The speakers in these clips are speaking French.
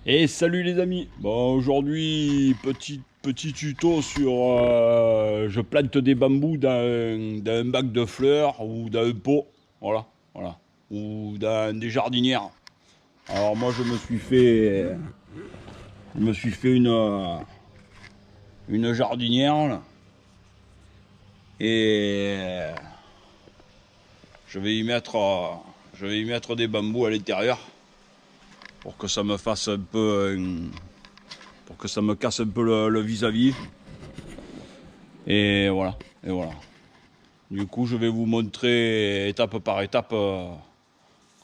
Et salut les amis. Bon, aujourd'hui petit tuto sur je plante des bambous dans un bac de fleurs ou dans un pot, voilà, ou dans des jardinières. Alors moi je me suis fait une jardinière là, et je vais y mettre des bambous à l'intérieur pour que ça me fasse un peu pour que ça me casse un peu le vis-à-vis. Et voilà, et voilà. Du coup, je vais vous montrer étape par étape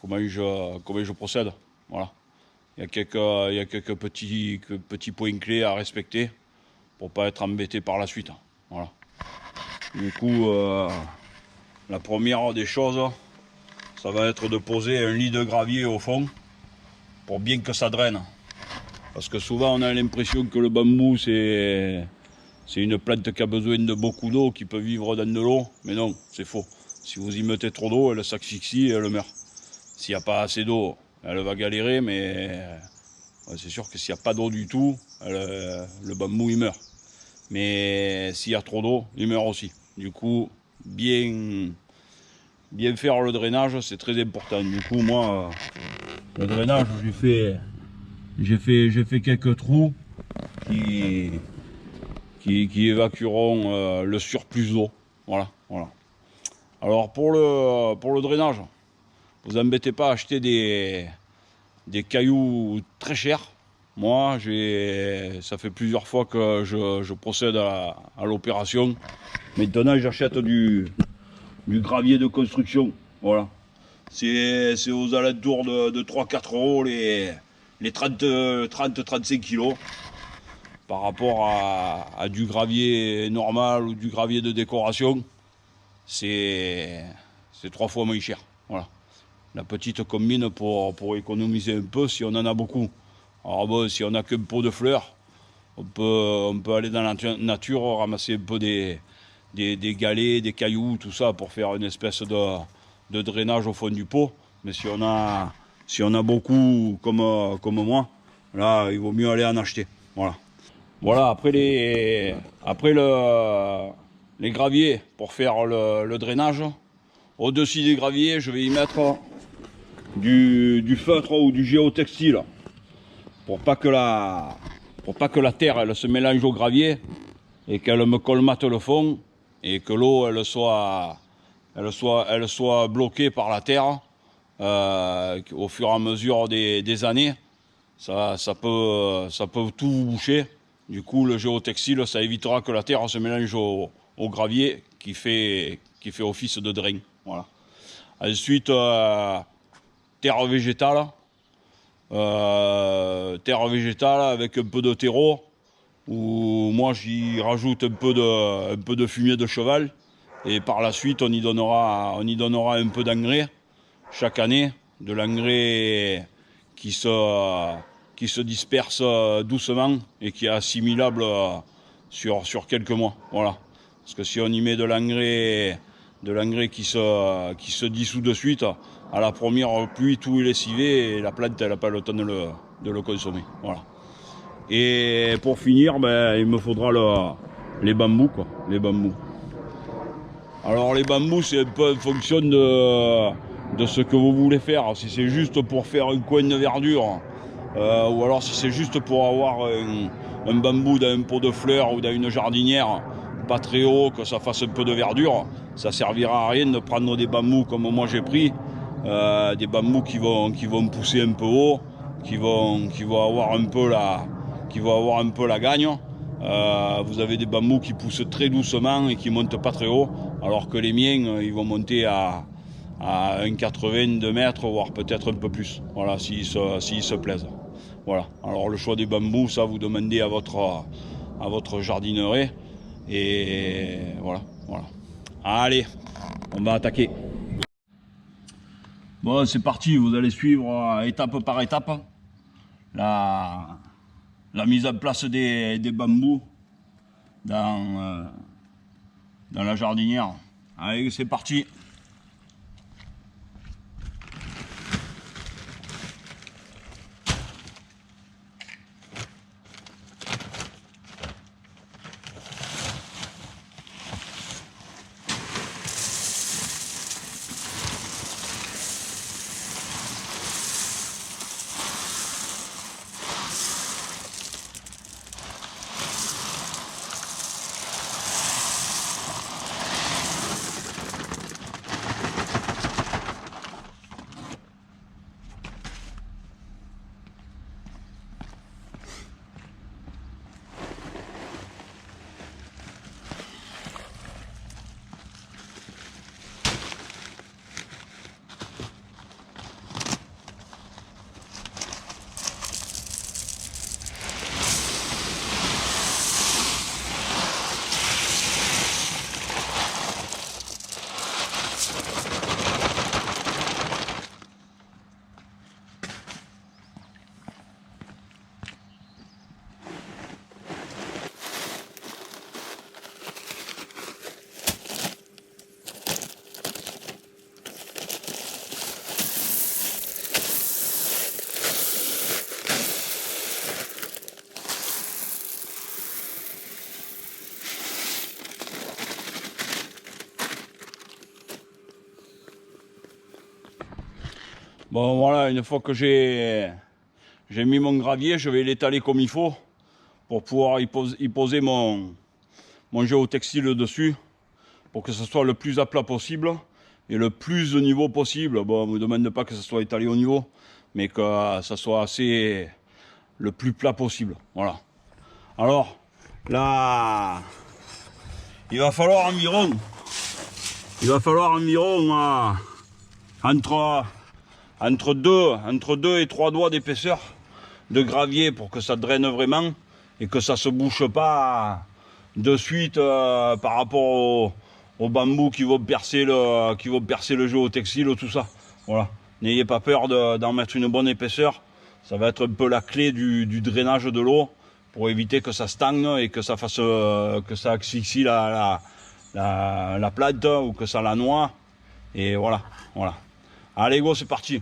comment je procède. Voilà. Il y a quelques petits points clés à respecter pour pas être embêté par la suite. Voilà. Du coup, la première des choses, ça va être de poser un lit de gravier au fond pour bien que ça draine. Parce que souvent, on a l'impression que le bambou, c'est une plante qui a besoin de beaucoup d'eau, qui peut vivre dans de l'eau, mais non, c'est faux. Si vous y mettez trop d'eau, elle s'asphyxie et elle meurt. S'il n'y a pas assez d'eau, elle va galérer, mais c'est sûr que s'il n'y a pas d'eau du tout, le bambou il meurt. Mais s'il y a trop d'eau, il meurt aussi. Du coup, bien faire le drainage, c'est très important. Du coup, moi, le drainage, j'ai fait quelques trous qui évacueront le surplus d'eau. Voilà, voilà. Alors pour le drainage, vous embêtez pas à acheter des cailloux très chers. Moi, ça fait plusieurs fois que je procède à l'opération. Maintenant, j'achète du gravier de construction. Voilà. C'est aux alentours de 3-4 euros les 30-35 kilos par rapport à du gravier normal ou du gravier de décoration. C'est 3 fois moins cher. Voilà. La petite combine pour économiser un peu si on en a beaucoup. Alors bon, si on n'a qu'un pot de fleurs, on peut aller dans la nature, ramasser un peu des galets, des cailloux, tout ça pour faire une espèce de drainage au fond du pot. Mais si on a beaucoup comme moi, là il vaut mieux aller en acheter. Voilà. Voilà, les graviers pour faire le drainage. Au-dessus des graviers, je vais y mettre du feutre ou du géotextile pour pas que la terre elle se mélange au gravier et qu'elle me colmate le fond et que l'eau elle soit bloquée par la terre au fur et à mesure des années. Ça peut tout boucher. Du coup, le géotextile, ça évitera que la terre se mélange au gravier qui fait office de drain. Voilà. Ensuite, terre végétale. Terre végétale avec un peu de terreau. Où moi, j'y rajoute un peu de fumier de cheval. Et par la suite, on y donnera un peu d'engrais chaque année. De l'engrais qui se disperse doucement et qui est assimilable sur quelques mois. Voilà. Parce que si on y met de l'engrais qui se dissout de suite, à la première pluie, tout est lessivé et la plante, elle n'a pas le temps de le consommer. Voilà. Et pour finir, il me faudra les bambous, quoi. Les bambous. Alors les bambous, c'est un peu en fonction de ce que vous voulez faire. Si c'est juste pour faire un coin de verdure, ou alors si c'est juste pour avoir un bambou dans un pot de fleurs ou dans une jardinière, pas très haut, que ça fasse un peu de verdure, ça servira à rien de prendre des bambous comme moi j'ai pris, des bambous qui vont pousser un peu haut, qui vont avoir un peu la gagne. Vous avez des bambous qui poussent très doucement et qui montent pas très haut, alors que les miens, ils vont monter à 1,80, 2 mètres, voire peut-être un peu plus. Voilà, s'ils se plaisent. Voilà. Alors le choix des bambous, ça vous demandez à votre jardinerie. Et voilà. Allez, on va attaquer. Bon, c'est parti. Vous allez suivre étape par étape la mise en place des bambous dans la jardinière. Allez, c'est parti. Bon voilà, une fois que j'ai mis mon gravier, je vais l'étaler comme il faut pour pouvoir y poser mon géotextile dessus pour que ce soit le plus à plat possible et le plus de niveau possible. Bon, on ne me demande pas que ce soit étalé au niveau, mais que ça soit assez le plus plat possible. Voilà. Alors là, il va falloir environ entre 2 et 3 doigts d'épaisseur de gravier pour que ça draine vraiment et que ça se bouche pas de suite par rapport au bambou qui vont percer le géotextile, tout ça. Voilà. N'ayez pas peur d'en mettre une bonne épaisseur. Ça va être un peu la clé du drainage de l'eau pour éviter que ça stagne et que ça fasse que ça asphyxie la plante ou que ça la noie. Et voilà. Allez go, c'est parti.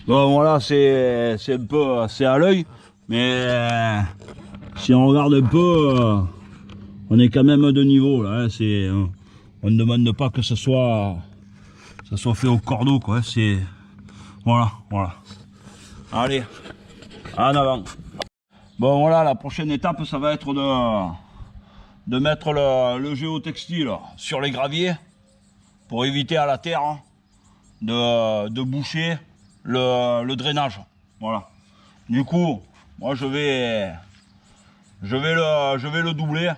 Bon voilà, c'est un peu à l'œil, mais si on regarde un peu, on est quand même de niveau là. Hein, on ne demande pas que ça soit fait au cordeau quoi. C'est voilà. Allez, en avant. Bon voilà, la prochaine étape, ça va être de mettre le géotextile sur les graviers pour éviter à la terre hein, de boucher le drainage. Voilà. Du coup, moi je vais le doubler.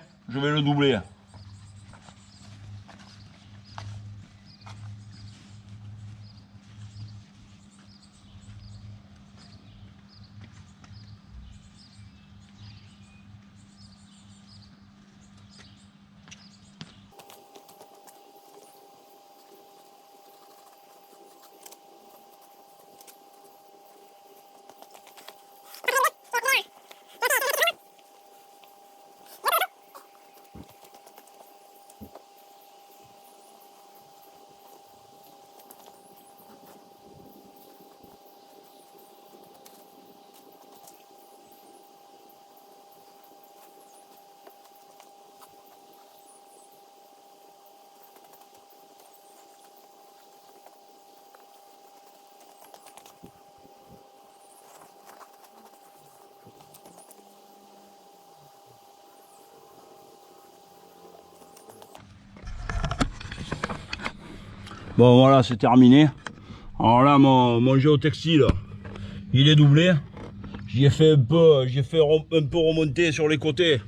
Bon voilà, c'est terminé. Alors là, mon géotextile, il est doublé. J'y ai fait un peu remonter sur les côtés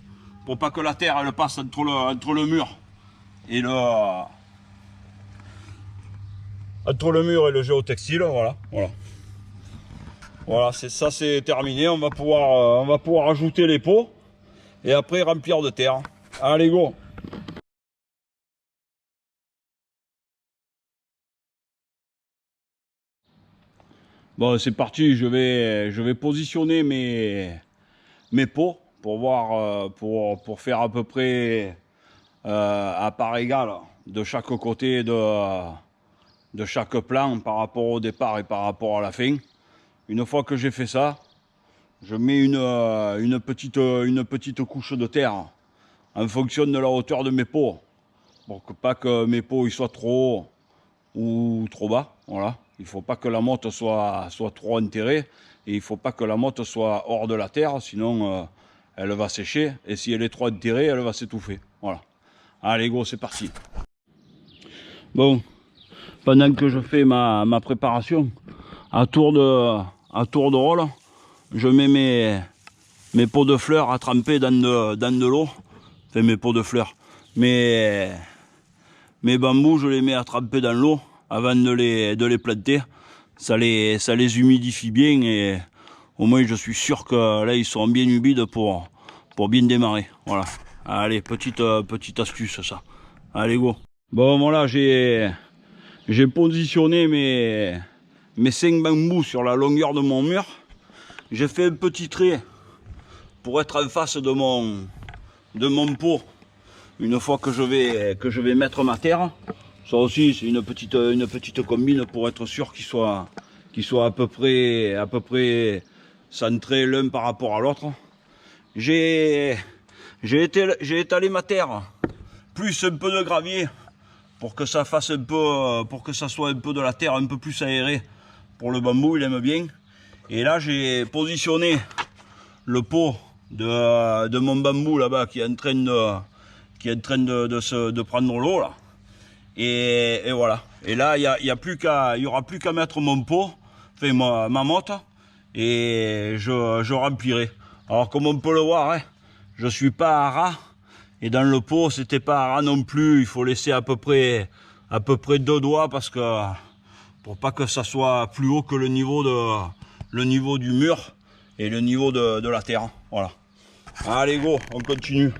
pour pas que la terre elle passe entre le mur et le géotextile. Voilà, c'est terminé. On va pouvoir ajouter les pots et après remplir de terre. Allez go. Bon, c'est parti, je vais positionner mes pots pour voir, pour faire à peu près à part égale de chaque côté de chaque plan par rapport au départ et par rapport à la fin. Une fois que j'ai fait ça, je mets une petite couche de terre en fonction de la hauteur de mes pots, pour que pas que mes pots ils soient trop hauts ou trop bas. Voilà. Il ne faut pas que la motte soit trop enterrée et il ne faut pas que la motte soit hors de la terre, sinon elle va sécher et si elle est trop enterrée, elle va s'étouffer. Voilà. Allez go, c'est parti. Bon, pendant que je fais ma préparation, à tour de rôle, je mets mes pots de fleurs à tremper dans de l'eau. Enfin mes pots de fleurs, mes mes bambous, je les mets à tremper dans l'eau avant de les planter. Ça les humidifie bien et au moins je suis sûr que là ils seront bien humides pour bien démarrer. Voilà. Allez, petite astuce ça. Allez go. Bon voilà, j'ai positionné mes 5 bambous sur la longueur de mon mur. J'ai fait un petit trait pour être en face de mon pot une fois que je vais mettre ma terre. Ça aussi c'est une petite combine pour être sûr qu'ils soient à peu près centrés l'un par rapport à l'autre. J'ai étalé ma terre plus un peu de gravier pour que ça fasse un peu, pour que ça soit un peu de la terre un peu plus aérée pour le bambou, il aime bien. Et là j'ai positionné le pot de mon bambou là-bas qui est en train de prendre l'eau là. Et voilà. Et là il y aura plus qu'à mettre mon pot, enfin ma motte, et je remplirai. Alors comme on peut le voir, hein, je suis pas à ras. Et dans le pot, c'était pas à ras non plus. Il faut laisser à peu près 2 doigts parce que pour pas que ça soit plus haut que le niveau du mur et le niveau de la terre. Voilà. Allez go, on continue.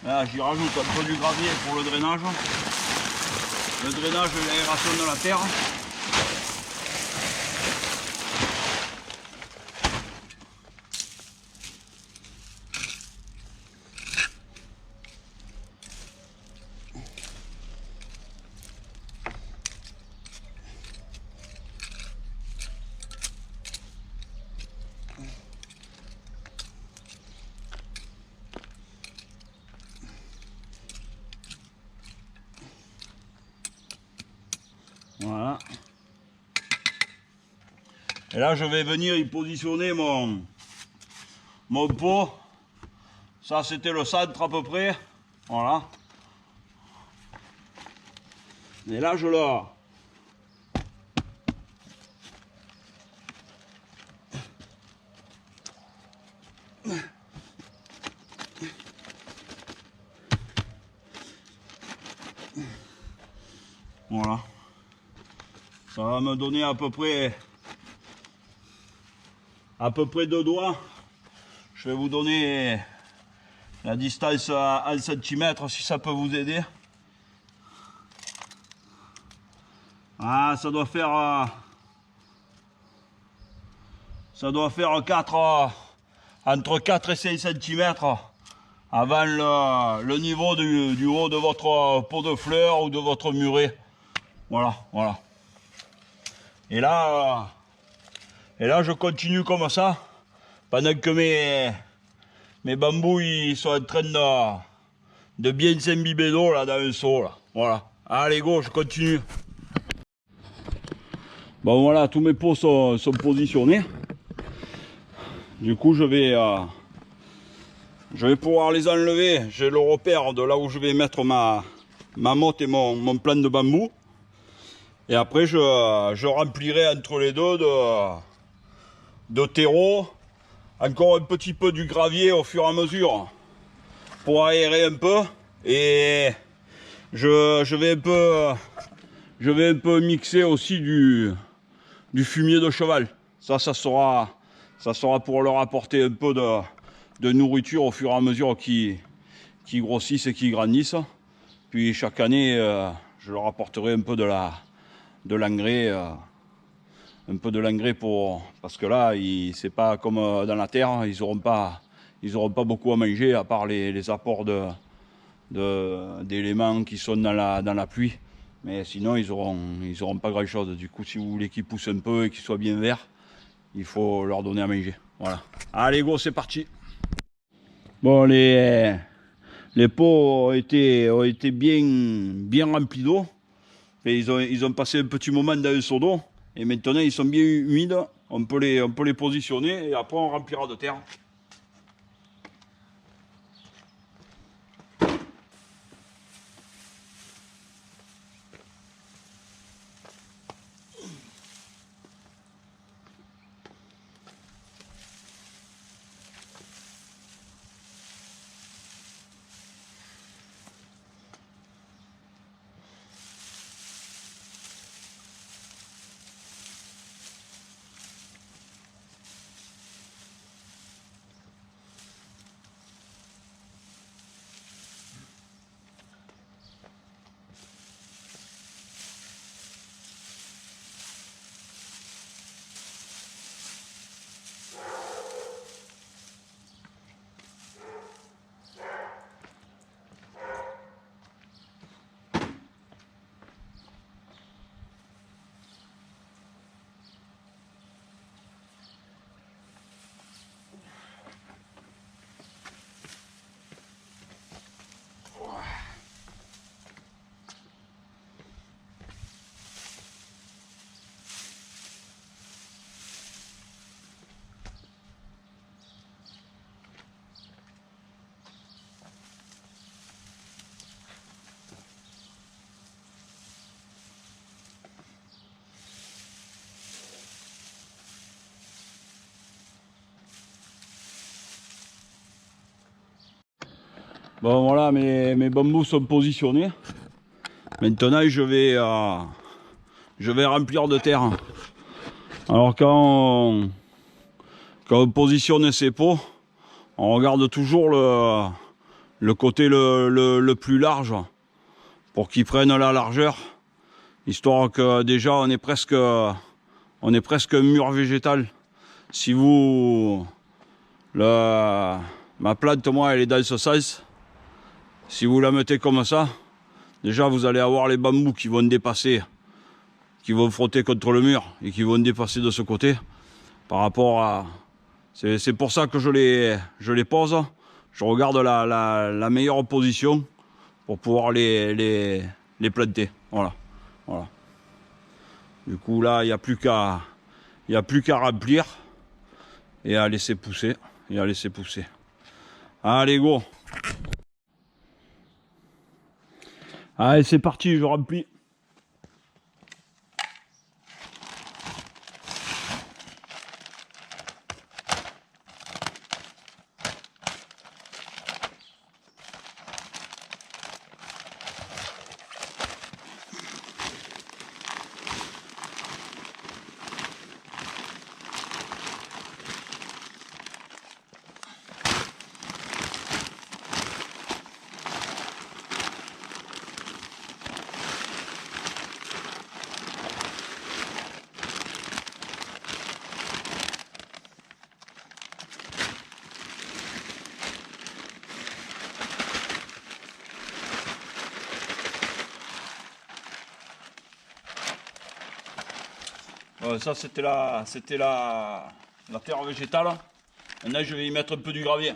Là, j'y rajoute un peu du gravier pour le drainage. Le drainage et l'aération de la terre. Voilà. Et là, je vais venir y positionner mon pot. Ça, c'était le centre à peu près. Voilà. Et là, je le... Voilà. Ça va me donner à peu près 2 doigts. Je vais vous donner la distance en centimètres si ça peut vous aider. Ah, ça doit faire entre 4 et 5 cm avant le niveau du haut de votre pot de fleurs ou de votre muret. Voilà, voilà. Et là, je continue comme ça pendant que mes bambous ils sont en train de bien s'imbiber d'eau là dans un seau là. Voilà. Allez go, je continue. Bon voilà, tous mes pots sont positionnés. Du coup je vais pouvoir les enlever. J'ai le repère de là où je vais mettre ma motte et mon plan de bambou. Et après je remplirai entre les deux de terreau, encore un petit peu du gravier au fur et à mesure pour aérer un peu. Et je vais un peu mixer aussi du fumier de cheval. Ça sera pour leur apporter un peu de nourriture au fur et à mesure qu'ils grossissent et qu'ils grandissent. Puis chaque année, je leur apporterai un peu de l'engrais, parce que là, c'est pas comme dans la terre, ils auront pas beaucoup à manger à part les apports d'éléments qui sont dans la pluie. Mais sinon, ils auront pas grand chose. Du coup, si vous voulez qu'ils poussent un peu et qu'ils soient bien verts, il faut leur donner à manger. Voilà. Allez go, c'est parti. Bon, les pots ont été bien remplis d'eau. Et ils ont passé un petit moment dans le seau d'eau. Et maintenant, ils sont bien humides. On peut les positionner et après, on remplira de terre. Bon voilà, mes bambous sont positionnés. Maintenant je vais remplir de terre. Alors quand on positionne ces pots, on regarde toujours le côté le plus large pour qu'ils prennent la largeur. Histoire que déjà on est presque un mur végétal. Si vous... ma plante, moi, elle est dans ce sens. Si vous la mettez comme ça, déjà vous allez avoir les bambous qui vont dépasser, qui vont frotter contre le mur et qui vont dépasser de ce côté. Par rapport à... C'est pour ça que je les pose. Je regarde la meilleure position pour pouvoir les planter. Voilà. Voilà. Du coup là, il n'y a plus qu'à remplir et à laisser pousser. Allez, go! Allez, c'est parti, je remplis. Ça c'était la terre végétale. Maintenant je vais y mettre un peu du gravier.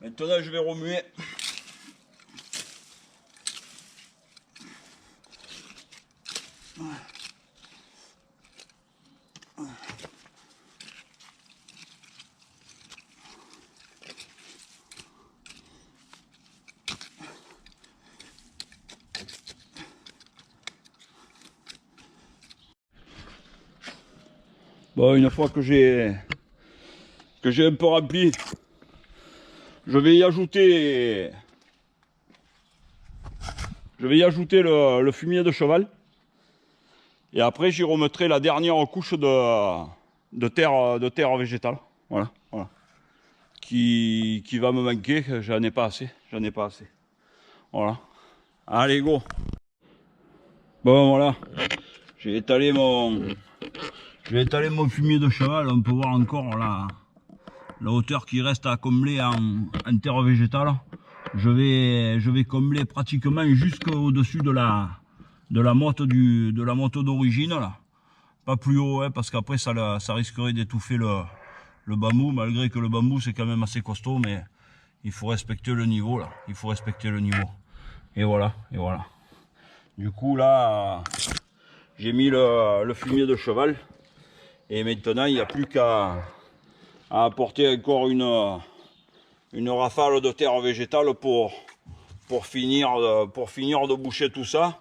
Maintenant je vais remuer. Bon, une fois que j'ai un peu rempli, je vais y ajouter Je vais y ajouter le fumier de cheval. Et après, j'y remettrai la dernière couche de terre végétale. Voilà, voilà. Qui va me manquer, j'en ai pas assez. J'en ai pas assez. Voilà. Allez, go. Bon, voilà. J'ai étalé mon fumier de cheval. On peut voir encore la hauteur qui reste à combler en terre végétale. Je vais combler pratiquement jusqu'au-dessus de la motte d'origine là. Pas plus haut, hein, parce qu'après ça risquerait d'étouffer le bambou, malgré que le bambou c'est quand même assez costaud, mais il faut respecter le niveau là. Il faut respecter le niveau. Et voilà, et voilà. Du coup là, j'ai mis le fumier de cheval. Et maintenant il n'y a plus qu'à apporter encore une rafale de terre végétale pour finir de boucher tout ça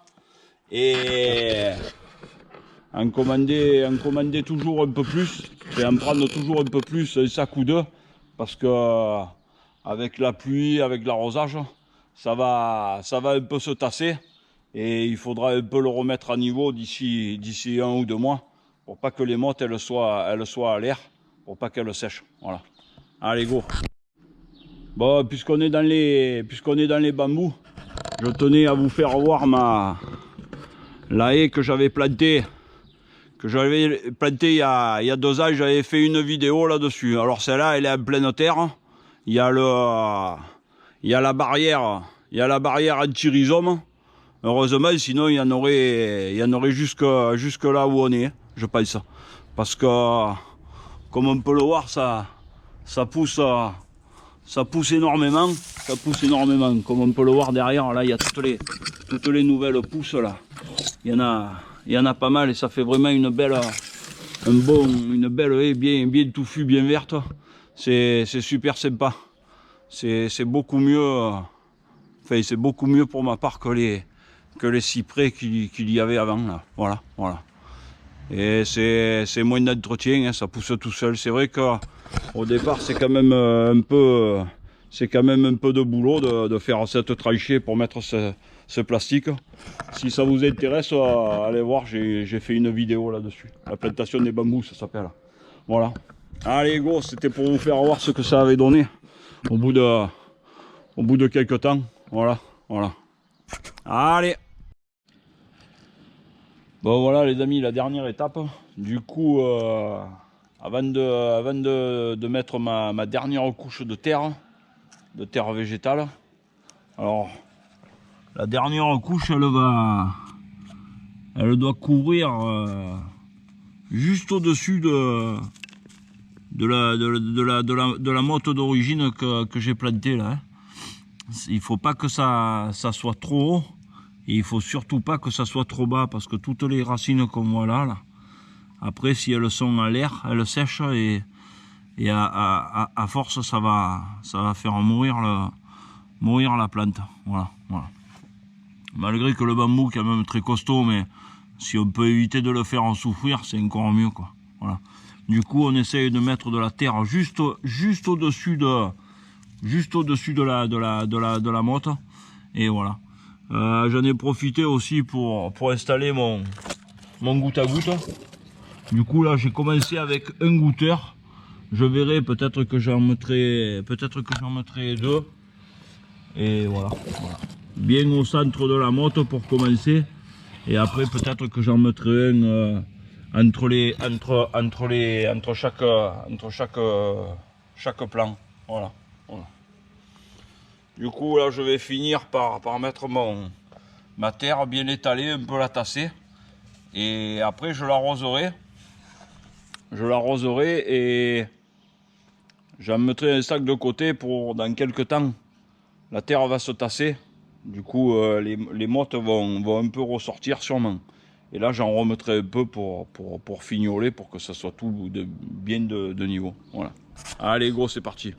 et en commander toujours un peu plus et en prendre toujours un peu plus un sac ou deux, parce que avec la pluie, avec l'arrosage, ça va un peu se tasser et il faudra un peu le remettre à niveau d'ici 1 ou 2 mois pour pas que les mottes elles soient à l'air, pour pas qu'elles sèchent. Voilà. Allez, go. Bon, puisqu'on est dans les bambous, je tenais à vous faire voir la haie que j'avais plantée. Il y a 2 ans. J'avais fait une vidéo là-dessus. Alors celle-là, elle est en pleine terre. Il y a la barrière anti-rhizome. Heureusement, sinon il y en aurait jusque là où on est, je pense. Parce que, comme on peut le voir, ça pousse énormément. Ça pousse énormément. Comme on peut le voir derrière, là, il y a toutes les nouvelles pousses là. Il y en a pas mal et ça fait vraiment une belle haie bien touffue, bien verte. C'est super sympa. C'est beaucoup mieux. Enfin, c'est beaucoup mieux pour ma part que les cyprès qu'il y avait avant là. Voilà, voilà. Et c'est moins d'entretien, hein, ça pousse tout seul. C'est vrai qu'au départ c'est quand même un peu de boulot de faire cette tranchée pour mettre ce plastique. Si ça vous intéresse, allez voir, j'ai fait une vidéo là-dessus. La plantation des bambous, ça s'appelle. Voilà. Allez, go, c'était pour vous faire voir ce que ça avait donné au bout de quelques temps. Voilà, voilà. Allez. Bon, voilà les amis, la dernière étape. Du coup, avant de mettre ma dernière couche de terre végétale. Alors, la dernière couche, elle doit couvrir juste au-dessus de la motte d'origine que j'ai plantée là. Hein. Il faut pas que ça soit trop haut et il faut surtout pas que ça soit trop bas, parce que toutes les racines qu'on voit là, après si elles sont à l'air, elles sèchent et à force ça va faire mourir la plante. Voilà, voilà. Malgré que le bambou est quand même très costaud, mais si on peut éviter de le faire en souffrir, c'est encore mieux quoi. Voilà. Du coup, on essaye de mettre de la terre juste au-dessus de la motte. Et voilà. J'en ai profité aussi pour installer mon goutte à goutte. Du coup là, j'ai commencé avec un goutteur. Je verrai, peut-être que j'en mettrai 2. Et voilà, voilà. Bien au centre de la motte pour commencer. Et après peut-être que j'en mettrai un entre chaque plan. Voilà, voilà. Du coup là je vais finir par mettre ma terre bien étalée, un peu la tasser. Et après je l'arroserai. Et j'en mettrai un sac de côté pour dans quelques temps. La terre va se tasser. Du coup les mottes vont un peu ressortir sûrement. Et là j'en remettrai un peu pour fignoler, pour que ça soit tout bien de niveau. Voilà. Allez go, c'est parti.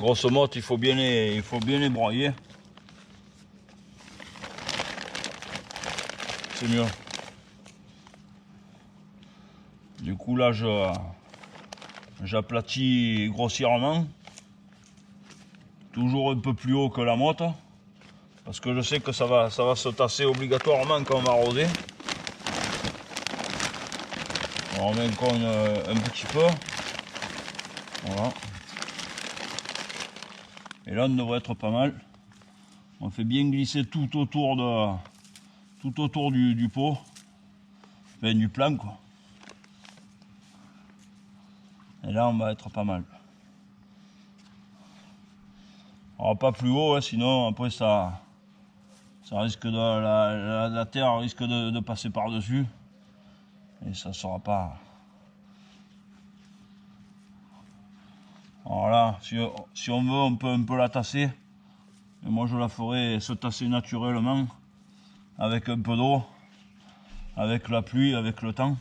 grosses mottes, il faut bien les broyer. C'est mieux. Du coup là j'aplatis grossièrement. Toujours un peu plus haut que la motte. Parce que je sais que ça va se tasser obligatoirement quand on va arroser. On remet encore un petit peu. Voilà. Et là on devrait être pas mal. On fait bien glisser tout autour du pot. Enfin, du plan quoi. Et là on va être pas mal. Alors pas plus haut, hein, sinon après ça risque la terre risque de passer par dessus. Et ça sera pas. Alors là, si on veut, on peut un peu la tasser. Mais moi je la ferai se tasser naturellement. Avec un peu d'eau. Avec la pluie, avec le temps.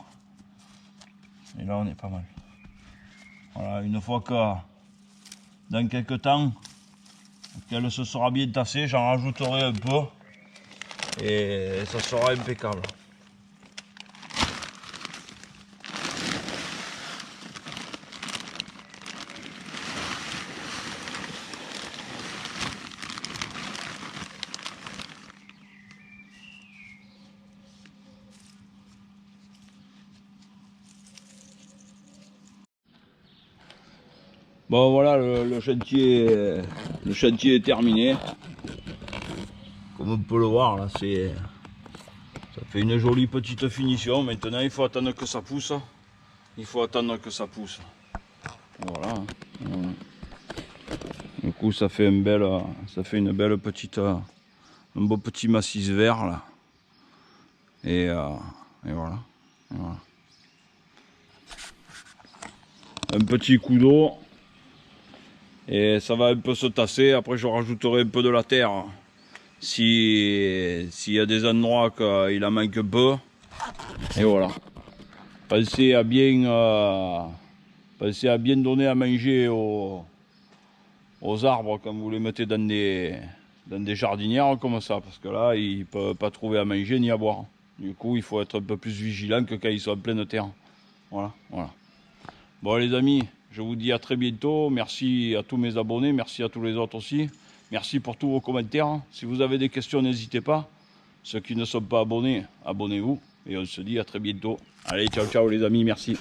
Et là on est pas mal. Voilà, une fois que dans quelques temps qu'elle se sera bien tassée, j'en rajouterai un peu. Et ça sera impeccable. Bon voilà, le chantier est terminé. Comme on peut le voir là, ça fait une jolie petite finition. Maintenant il faut attendre que ça pousse. Voilà. Du coup ça fait une belle petite, un beau petit massif vert là. Et voilà. Un petit coup d'eau. Et ça va un peu se tasser. Après je rajouterai un peu de la terre. S'il y a des endroits qu'il en manque un peu. Et voilà. Pensez à bien donner à manger aux arbres quand vous les mettez dans des jardinières comme ça. Parce que là, ils ne peuvent pas trouver à manger ni à boire. Du coup, il faut être un peu plus vigilant que quand ils sont en pleine terre. Voilà. Bon les amis, je vous dis à très bientôt. Merci à tous mes abonnés, merci à tous les autres aussi. Merci pour tous vos commentaires. Si vous avez des questions, n'hésitez pas. Ceux qui ne sont pas abonnés, abonnez-vous. Et on se dit à très bientôt. Allez, ciao les amis, merci.